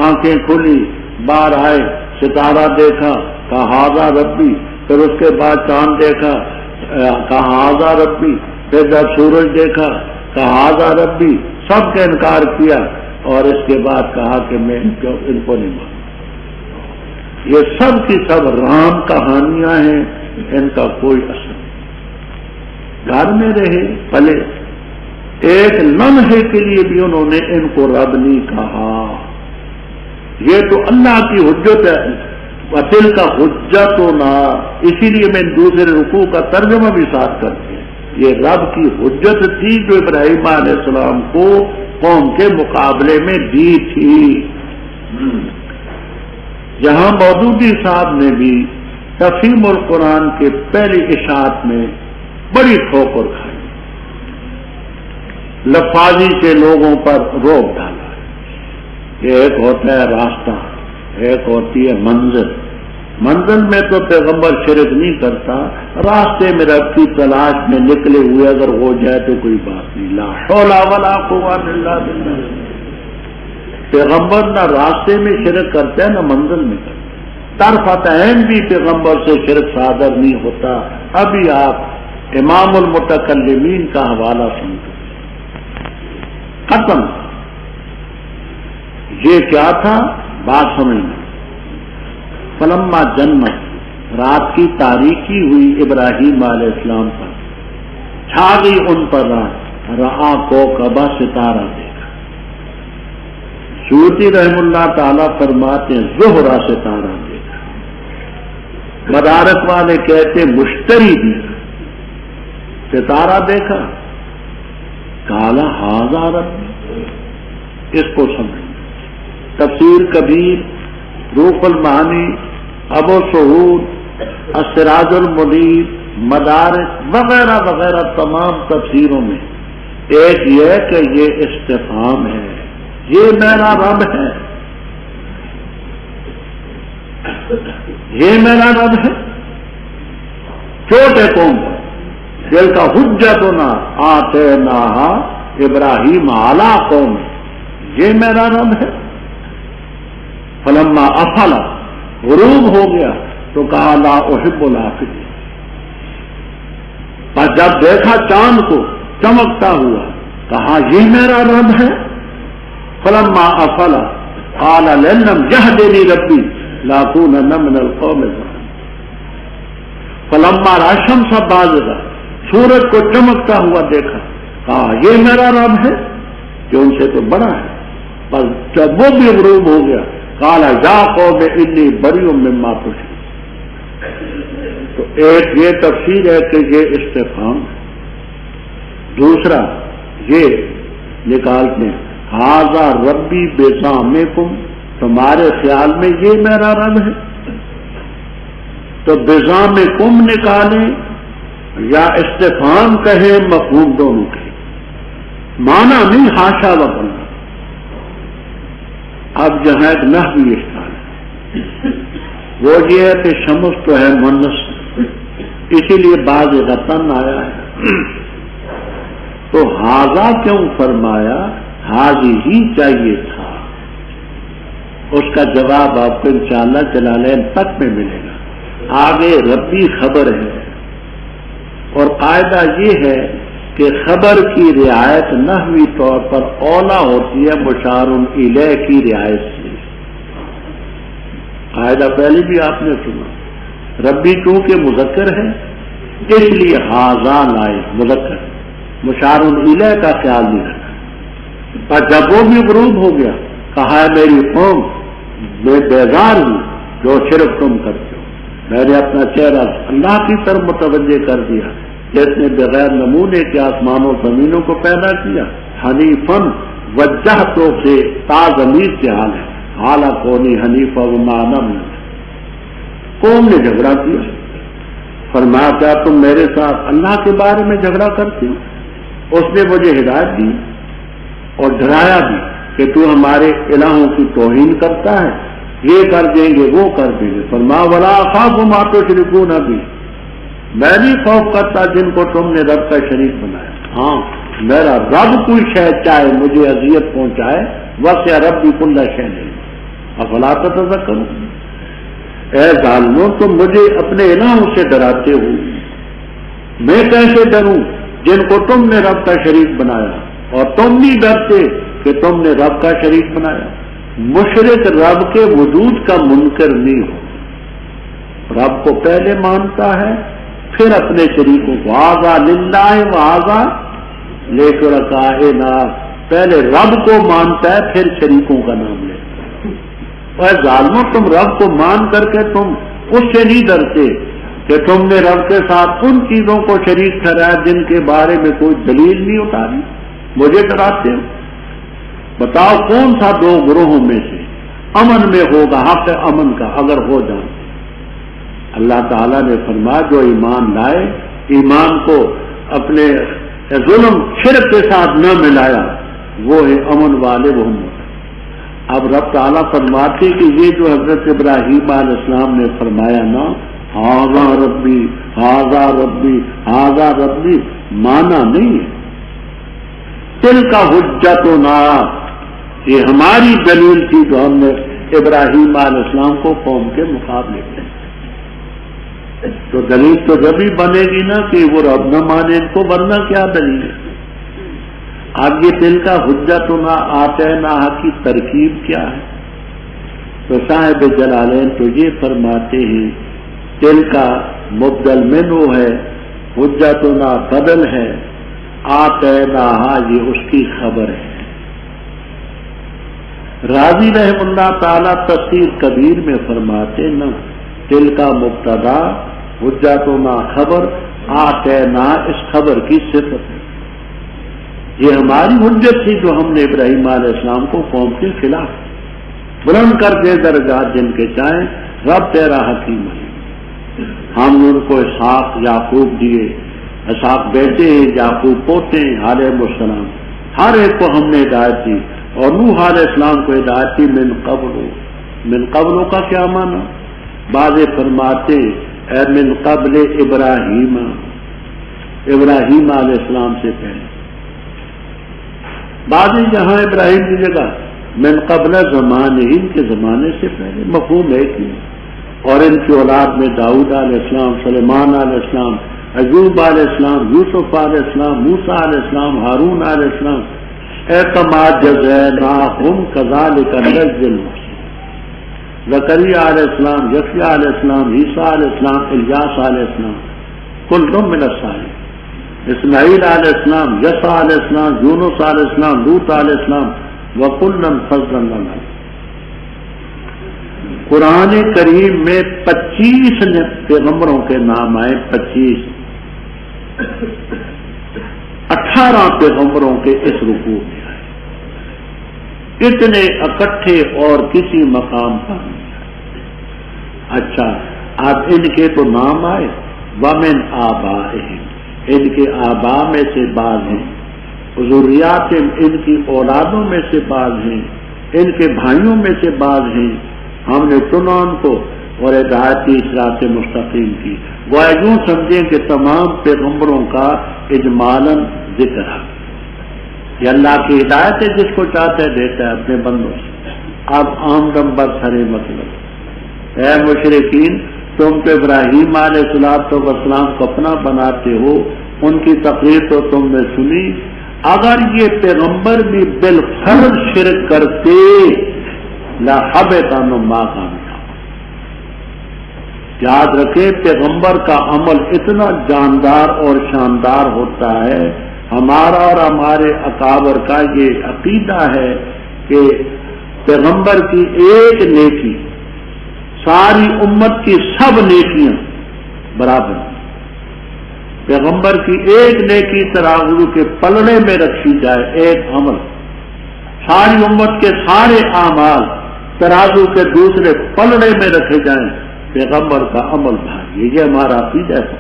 آنکھیں کھلی، باہر آئے، ستارہ دیکھا، کہا ہاذا ربی، پھر اس کے بعد چاند دیکھا، کہا ہاذا ربی، پھر جب سورج دیکھا، کہا ہاذا ربی، سب کا انکار کیا، اور اس کے بعد کہا کہ میں ان کو نہیں مانتا۔ یہ سب کی سب رام کہانیاں ہیں، ان کا کوئی اثر نہیں۔ گھر میں رہے پلے، ایک لمحے کے لیے بھی انہوں نے ان کو رب نہیں کہا۔ یہ تو اللہ کی حجت ہے، وَتِلْكَ حُجَّتُنَا، اسی لیے میں دوسرے رکوع کا ترجمہ بھی ساتھ کرتے ہیں، یہ رب کی حجت تھی جو ابراہیم علیہ السلام کو قوم کے مقابلے میں دی تھی۔ یہاں مودودی صاحب نے بھی تفہیم القرآن کے پہلی اشاعت میں بڑی ٹھوکر کھائی، لفاظی سے لوگوں پر روک ڈالا۔ یہ ایک ہوتا ہے راستہ، ایک ہوتی ہے منزل۔ منزل میں تو پیغمبر شرک نہیں کرتا، راستے میں رب کی تلاش میں نکلے ہوئے اگر ہو جائے تو کوئی بات نہیں، لا حول ولا قوت الا باللہ۔ پیغمبر نہ راستے میں شرک کرتا ہے نہ منزل میں کرتا، طرفۃ عین بھی پیغمبر سے شرک صادر نہیں ہوتا۔ ابھی آپ امام المتکلمین کا حوالہ سنتے، ختم۔ یہ کیا تھا بات سمجھنا۔ فلما جنت، رات کی تاریکی ہوئی ابراہیم علیہ السلام پر، چھا گئی ان پر رات، رآ کوکبہ ستارہ دیکھا۔ سیوطی رحم اللہ تعالیٰ فرماتے ہیں زہرہ ستارہ دیکھا، مدارک والے کہتے ہیں مشتری دیکھا، ستارہ دیکھا، کالا ہاذا ربی، اس کو سمجھ۔ تفسیر کبیر، روح المعانی، ابو سعود، السراج المنیر، مدارک وغیرہ وغیرہ تمام تفسیروں میں ایک یہ کہ یہ استفہام ہے، یہ میرا رب ہے، یہ میرا رب ہے۔ چھوٹے قوم دل کا حجتنا آتیناہا ابراہیم علی قوم، یہ میرا رب ہے۔ فلما افل، غروب ہو گیا تو کہا لا احب الافلین، پر جب دیکھا چاند کو چمکتا ہوا کہا یہ میرا رب ہے۔ فلما افل قال لن يهدني ربي لاكونن من القوم الظالمين۔ فلما رأى الشمس بازغة، سورج کو چمکتا ہوا دیکھا کہا یہ میرا رب ہے جو ان سے تو بڑا ہے، پر جب وہ بھی غروب ہو گیا قال یا قوم انی بریء مما تشركون۔ تو ایک یہ تفسیر ہے کہ یہ استفہام ہے۔ دوسرا یہ نکالتے ہیں ھذا ربی بزعمکم، تمہارے خیال میں یہ میرا رب ہے، تو بزعمکم نکالیں یا استفہام کہیں، مفہوم دونوں کے معنی نہیں، حاشا وقلنا۔ اب جہاں ایک نحوی اشکال ہے، وہ یہ ہے کہ شمس تو ہے مؤنث، اسی لیے بعض غتن آیا ہے، تو ھذا کیوں فرمایا، حاضی ہی چاہیے تھا۔ اس کا جواب آپ کو انشاءاللہ جلالین تک میں ملے گا۔ آگے ربی خبر ہے، اور قاعدہ یہ ہے کہ خبر کی رعایت نحوی طور پر اولا ہوتی ہے مشار الیہ کی رعایت سے۔ قاعدہ پہلے بھی آپ نے سنا، ربی چونکہ مذکر ہے اس لیے ھذا لائے مذکر، مشار الیہ کا خیال نہیں رکھا۔ پر جب وہ بھی غروب ہو گیا کہا ہے میری قوم میں بیزار ہوں جو شرک تم کرتے ہو، میں نے اپنا چہرہ اللہ کی طرف متوجہ کر دیا جس نے بغیر نمونے کے آسمانوں زمینوں کو پیدا کیا، حنیفن وجہتوں سے تازمیر سے حال ہے، حالہ کونی حنیف و معنم۔ قوم نے جھگڑا کیا، فرمایا کیا تم میرے ساتھ اللہ کے بارے میں جھگڑا کرتے ہو؟ اس نے مجھے ہدایت دی اور ڈرایا بھی کہ تو ہمارے الہوں کی توہین کرتا ہے، یہ کر دیں گے وہ کر دیں گے۔ فرمایا ولا اخاف ما تشركون به، میں نہیں خوف کرتا جن کو تم نے رب کا شریک بنایا، ہاں میرا رب کوئی شے چاہے مجھے اذیت پہنچائے، وسع ربی کل شیء افلا تتذکرون۔ اے ظالموں تم مجھے اپنے الہوں سے ڈراتے ہو، میں کیسے ڈروں جن کو تم نے رب کا شریک بنایا، اور تم نہیں ڈرتے کہ تم نے رب کا شریک بنایا۔ مشرک رب کے وجود کا منکر نہیں ہو، رب کو پہلے مانتا ہے پھر اپنے شریکوں کو، ھذا للہ وھذا لشرکائنا، پہلے رب کو مانتا ہے پھر شریکوں کا نام لیتا ہے۔ اور ظالموں تم رب کو مان کر کے تم اس سے نہیں ڈرتے کہ تم نے رب کے ساتھ ان چیزوں کو شریک ٹھہرایا جن کے بارے میں کوئی دلیل نہیں اتاری، مجھے ڈراتے ہو۔ بتاؤ کون سا دو گروہوں میں سے امن میں ہوگا، حق امن کا اگر ہو جائے؟ اللہ تعالیٰ نے فرمایا جو ایمان لائے، ایمان کو اپنے ظلم شرک کے ساتھ نہ ملایا، وہ ہے امن والے، وہ ہم۔ اب رب تعالیٰ فرماتے کہ یہ جو حضرت ابراہیم علیہ السلام نے فرمایا نا، ھذا ربی ھذا ربی ھذا ربی، مانا نہیں ہے دل کا حجتنا، یہ ہماری دلیل تھی جو ہم نے ابراہیم علیہ السلام کو قوم کے مقابلے میں، تو دلیل تو جب ہی بنے گی نا کہ وہ رب نہ مانے ان کو، ورنہ کیا دلیل ہے؟ اب یہ دل کا حجتنا آتینہ کی ترکیب کیا ہے؟ تو صاحب جلالین تو یہ فرماتے ہیں دل کا مبدل منہ ہے حجتنا بدل ہے، آتیناہا یہ اس کی خبر ہے۔ راضی رحم اللہ تعالیٰ تفسیر کبیر میں فرماتے نا دل کا مبتدا حجتنا خبر، آتینا اس خبر کی صفت ہے۔ یہ ہماری حجت تھی جو ہم نے ابراہیم علیہ السلام کو قوم کے خلاف بلند کر دے درجات جن کے چاہیں، رب تیرا حکیم ہے۔ ہم نے ان کو اسحاق یعقوب دیے، اسحاق بیٹے ہیں، یعقوب پوتے ہیں علیہ السلام، ہر ایک کو ہم نے ہدایت دی، اور نوح علیہ السلام کو ہدایت دی من قبل۔ من قبل کا کیا معنی؟ بعض فرماتے اے من قبل ابراہیم، ابراہیم علیہ السلام سے پہلے، بعض جہاں ابراہیم کی جگہ من قبل زمانے، ان کے زمانے سے پہلے، مفہوم ہے کہ اور ان کی اولاد میں داؤد علیہ السلام، سلیمان علیہ السلام، ایوب علیہ السلام، یوسف علیہ السلام، موسیٰ علیہ السلام، ہارون علیہ السلام، کما جزیناہم کذالک نجزی المحسنین، زکریا علیہ السلام، یحییٰ علیہ السلام، عیسیٰ علیہ السلام، الیاس علیہ السلام، کل من الصالحین، اسماعیل علیہ السلام، یسع علیہ السلام، یونس علیہ السلام، لوط علیہ السلام، وکلا فضلنا علیہ۔ قرآن کریم میں 25 پیغمبروں کے نام آئے، 25، 18 پیغمبروں کے اس رکوع میں آئے، اتنے اکٹھے اور کسی مقام پر نہیں آئے۔ اچھا اب ان کے تو نام آئے، ومن آبائہم، ان کے آبا میں سے بعض ہیں، ذریات ان کی اولادوں میں سے بعض ہیں، ان کے بھائیوں میں سے بعض ہیں، ہم نے چنا ان کو اور ہدایت کی صراط مستقیم کی۔ وہ یوں سمجھیں کہ تمام پیغمبروں کا اجمالاً ذکر ہے، یہ اللہ کی ہدایت ہے، جس کو چاہتا ہے دیتا ہے اپنے بندوں سے۔ اب عام نمبر سرے مطلب، اے مشرکین تم تو ابراہیم علیہ السلام کو اپنا بناتے ہو، ان کی تقریر تو تم نے سنی، اگر یہ پیغمبر بھی بالفرض شرک کرتے لَحَبِطَ عَنْهُم مَّا كَانُوا يَعْمَلُونَ۔ یاد رکھیں پیغمبر کا عمل اتنا جاندار اور شاندار ہوتا ہے، ہمارا اور ہمارے اکابر کا یہ عقیدہ ہے کہ پیغمبر کی ایک نیکی ساری امت کی سب نیکیاں برابر، پیغمبر کی ایک نیکی ترازو کے پلڑے میں رکھی جائے، ایک عمل، ساری امت کے سارے اعمال ترازو کے دوسرے پلڑے میں رکھے جائیں، پیغمبر کا عمل بھاری، یہ ہمارا عقیدہ ہے۔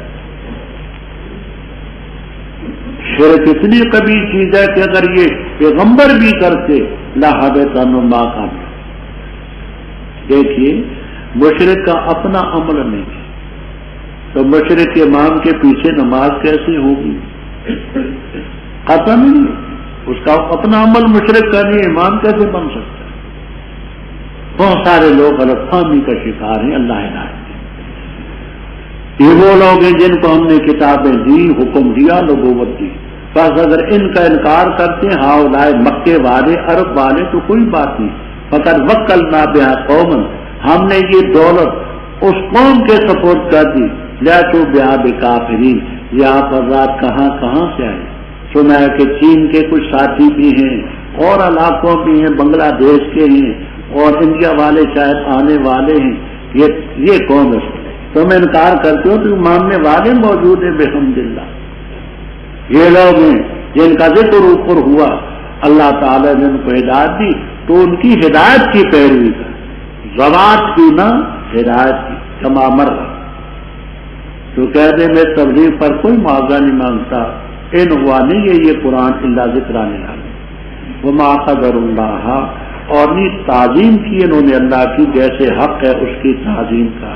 شرک اتنی کبھی چیز ہے کہ اگر یہ پیغمبر بھی کرتے لَحَبِطَ عَنْهُم مَّا كَانُوا يَعْمَلُونَ۔ دیکھیے مشرک کا اپنا عمل نہیں ہے تو مشرک امام کے پیچھے نماز کیسے ہوگی؟ قطعاً نہیں، اس کا اپنا عمل مشرک کا نہیں، امام کیسے بن سکتا ہے؟ بہت سارے لوگ غلط فہمی کا شکار ہیں، اللہ ہدایت دے۔ یہ وہ لوگ ہیں جن کو ہم نے کتابیں دی، حکم دیا، نبوت دی، بس اگر ان کا انکار کرتے ہیں ہؤلاء مکے والے، عرب والے، تو کوئی بات نہیں، فقط وکلنا بہا قوما، ہم نے یہ دولت اس قوم کے سپورٹ کر دی، لیسوا بہا بکافرین، یہ آپ حضرات کہاں کہاں سے آئے؟ سنا ہے کہ چین کے کچھ ساتھی بھی ہیں اور علاقوں بھی ہیں، بنگلہ دیش کے ہیں اور انڈیا والے شاید آنے والے ہیں، یہ قوم ہے، تم انکار کرتے ہو تو ماننے والے موجود ہیں بحمدللہ۔ یہ لوگ ہیں جن کا ذکر اوپر ہوا، اللہ تعالیٰ نے ان کو ہدایت دی تو ان کی ہدایت کی پیروی کر، زوات کی نہ ہدایت کی، کما مر تو کہہ دے میں تبلیغ پر کوئی معاوضہ نہیں مانگتا، ان ہوا نہیں ہے یہ قرآن اللہ ذکرانے لگے، وما قدر اللہ، اور نہیں تعظیم کی انہوں نے اللہ کی جیسے حق ہے اس کی تعظیم کا،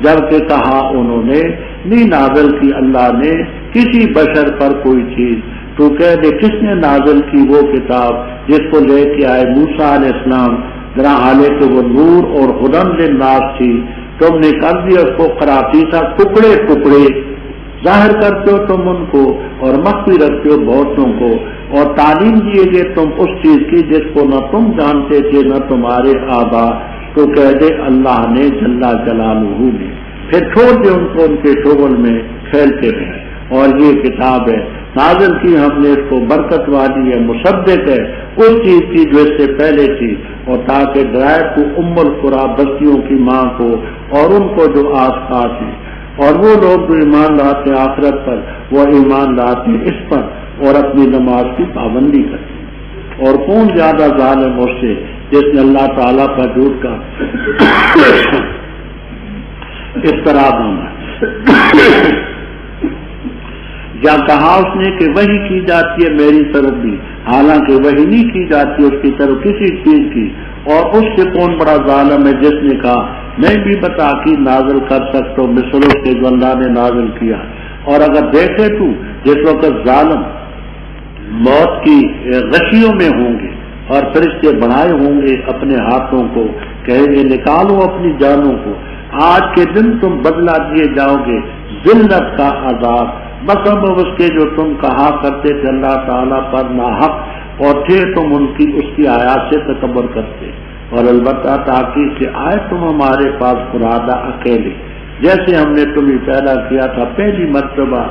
جبکہ کہا انہوں نے نہیں نازل کی اللہ نے کسی بشر پر کوئی چیز، تو کہہ دے کس نے نازل کی وہ کتاب جس کو لے کے آئے موسیٰ علیہ السلام، ذرا حالانکہ وہ نور اور ہدی للناس تھی، تم نے کر دیا اس کو قراطیسا، ٹکڑے ٹکڑے، ظاہر کرتے ہو تم ان کو اور مخفی رکھتے ہو بہتوں کو، اور تعلیم دیے گے تم اس چیز کی جس کو نہ تم جانتے تھے نہ تمہارے آبا، تو کہہ دے اللہ نے جل جلالہ نے، پھر چھوڑ دے ان کو ان کے شغل میں کھیلتے رہے، اور یہ کتاب ہے نازل کی ہم نے اس کو برکت والی ہے، مصدق ہے اس چیز کی جو اس سے پہلے تھی، اور تاکہ ڈرائے تو ام القری بستیوں کی ماں کو اور ان کو جو آس پاس ہیں، اور وہ لوگ جو ایمان لاتے ہیں آخرت پر وہ ایمان لاتے ہیں اس پر اور اپنی نماز کی پابندی کرتے ہیں۔ اور کون زیادہ ظالم اس سے جس نے اللہ تعالیٰ پر جھوٹ کا افطرا باندھا۔ یا کہا اس نے کہ وحی کی جاتی ہے میری طرف بھی، حالانکہ وحی نہیں کی جاتی اس کی طرف کسی چیز کی، اور اس سے کون بڑا ظالم ہے جس نے کہا میں بھی بتاخیر نازل کر سکتا ہوں مثل اس کے جو اللہ نے نازل کیا۔ اور اگر دیکھے تو جس وقت ظالم موت کی غشیوں میں ہوں گے اور فرشتے بڑھائے ہوں گے اپنے ہاتھوں کو، کہیں گے نکالو اپنی جانوں کو، آج کے دن تم بدلہ دیے جاؤ گے ذلت کا عذاب بسبب اس کے جو تم کہا کرتے تھے اللہ تعالیٰ پر ناحق، اور تھے تم اس کی آیات سے تکبر کرتے، اور البتہ تاکید سے آئے تم ہمارے پاس فرادہ اکیلے، جیسے ہم نے تمہیں پیدا کیا تھا پہلی مرتبہ،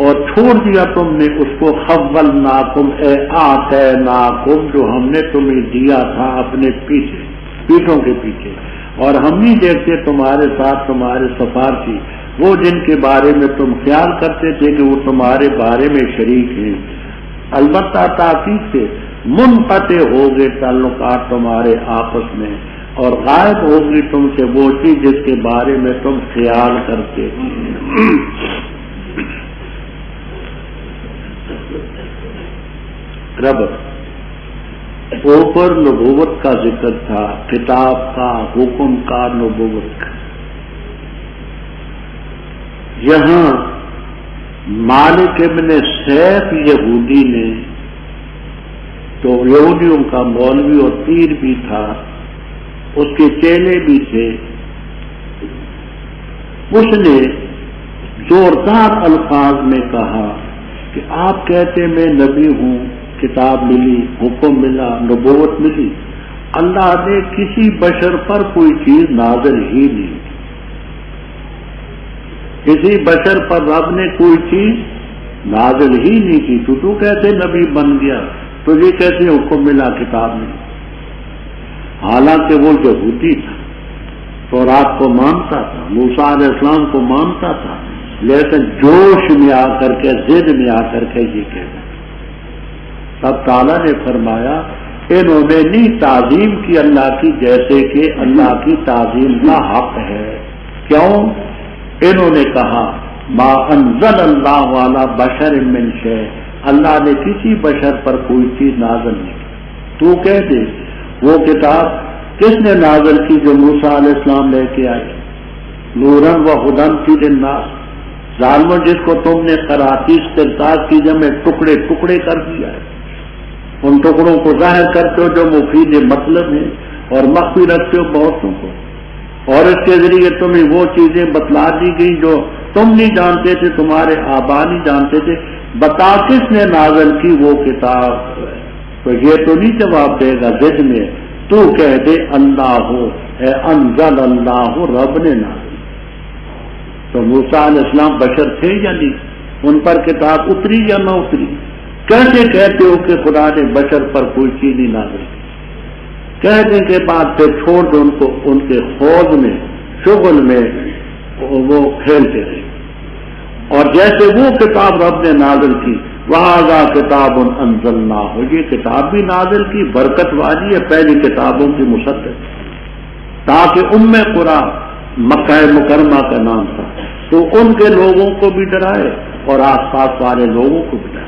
اور چھوڑ دیا تم نے اس کو خولناکم اے آتیناکم جو ہم نے تمہیں دیا تھا اپنے پیچھے پیٹھوں کے پیچھے، اور ہم نہیں دیکھتے تمہارے ساتھ تمہارے سفارشی وہ جن کے بارے میں تم خیال کرتے تھے کہ وہ تمہارے بارے میں شریک ہیں، البتہ تاکید سے منقطع ہو گئے تعلقات تمہارے آپس میں، اور غائب ہوگی تم سے وہ چیز جس کے بارے میں تم خیال کرتے تھے۔ رب اوپر نبوت کا ذکر تھا، کتاب کا، حکم کا، نبوت کا۔ یہاں مالک ابن سیف یہودی نے، تو یہودیوں کا مولوی اور پیر بھی تھا، اس کے چیلے بھی تھے، اس نے زوردار الفاظ میں کہا کہ آپ کہتے میں نبی ہوں، کتاب ملی، حکم ملا، نبوت ملی، اللہ نے کسی بشر پر کوئی چیز نازل ہی نہیں، کسی بشر پر رب نے کوئی چیز نازل ہی نہیں کی، تو کیسے نبی بن گیا، تجھے کیسے حکم ملا، کتاب ملی؟ حالانکہ وہ یہودی تھا، تورات کو مانتا تھا، موسیٰ علیہ السلام کو مانتا تھا، لیکن جوش میں آ کر کے، ضد میں آ کر کے یہ کہتا۔ تب تعالیٰ نے فرمایا انہوں نے نہیں تعظیم کی اللہ کی جیسے کہ اللہ کی تعظیم کا حق ہے۔ کیوں؟ انہوں نے کہا ما انزل اللہ علی بشر من شیء، اللہ نے کسی بشر پر کوئی چیز نازل نہیں کی۔ تو کہہ دے وہ کتاب کس نے نازل کی جو موسیٰ علیہ السلام لے کے آئے، نوراً و ہدیٰ فی للناس، ظالموں جس کو تم نے قراطیس قرطاس کی جمع ٹکڑے ٹکڑے کر دیا ہے، ان ٹکڑوں کو ظاہر کرتے ہو جو مفید مطلب ہے اور مخفی رکھتے ہو بہتوں کو، اور اس کے ذریعے تمہیں وہ چیزیں بتلا دی گئی جو تم نہیں جانتے تھے، تمہارے آبا نہیں جانتے تھے، بتا کس نے نازل کی وہ کتاب؟ تو یہ تو نہیں جواب دے گا ضد میں، تو کہہ دے اللہ ہو، اے انزل اللہ، رب نے نازل۔ تو موسیٰ علیہ السلام بشر تھے یا نہیں؟ ان پر کتاب اتری یا نہ اتری؟ کیسے کہتے ہو کہ خدا نے بشر پر کوئی چیز نہیں نازل کی؟ کہنے کے بعد پھر چھوڑ دو ان کو، ان کے خوض میں، شغل میں وہ کھیلتے رہے، اور جیسے وہ کتاب رب نے نازل کی، وَهَذَا كِتَابٌ أَنزَلْنَاهُ، یہ کتاب بھی نازل کی، برکت والی ہے، پہلی کتابوں کی مصدق، تاکہ قرآ مکہ مکرمہ کا نام تھا، تو ان کے لوگوں کو بھی ڈرائے اور آس پاس والے لوگوں کو بھی ڈرائے،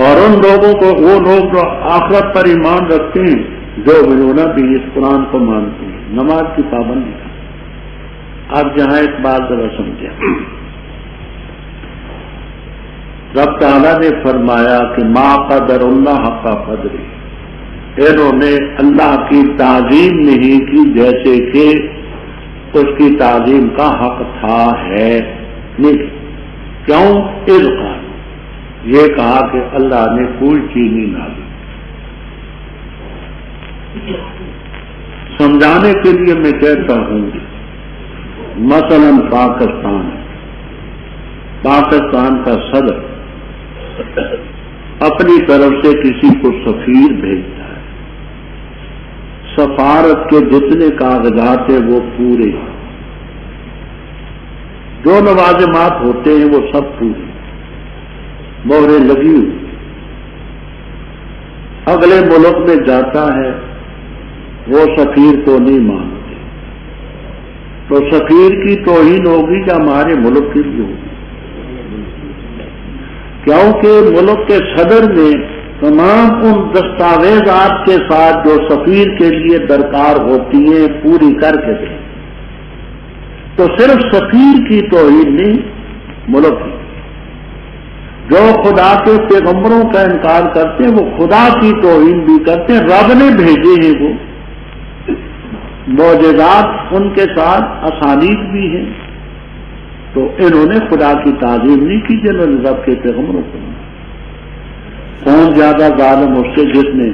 اور ان لوگوں کو، وہ لوگ جو آخرت پر ایمان رکھتے ہیں، جو انہوں بھی اس قرآن کو مانتے ہیں، نماز کی پابندی کا۔ اب جہاں ایک بات ذرا سمجھیں، رب تعالیٰ نے فرمایا کہ ما قدر اللہ حق قدری، انہوں نے اللہ کی تعظیم نہیں کی جیسے کہ اس کی تعظیم کا حق تھا ہے، نہیں۔ کیوں؟ اذ قال، یہ کہا کہ اللہ نے کوئی چیز نہیں نازل۔ سمجھانے کے لیے میں کہتا ہوں، مثلا پاکستان ہے، پاکستان کا صدر اپنی طرف سے کسی کو سفیر بھیجتا ہے، سفارت کے جتنے کاغذات ہیں وہ پورے، جو لوازمات ہوتے ہیں وہ سب پورے، مہریں لگی ہوئی، اگلے ملک میں جاتا ہے، وہ سفیر کو نہیں مانتے، تو سفیر کی توہین ہوگی یا ہمارے ملک کی بھی ہوگی؟ کیونکہ ملک کے صدر نے تمام ان دستاویزات کے ساتھ جو سفیر کے لیے درکار ہوتی ہیں پوری کر کے دیں، تو صرف سفیر کی توہین نہیں، ملک کی، جو خدا کے پیغمبروں کا انکار کرتے ہیں وہ خدا کی توہین بھی کرتے ہیں، رب نے بھیجے ہیں وہ معجزات، ان کے ساتھ اسانید بھی ہیں، تو انہوں نے خدا کی تعظیم نہیں کی جنہوں نے رب کے پیغمبروں کو۔ کون زیادہ ظالم اس سے جس نے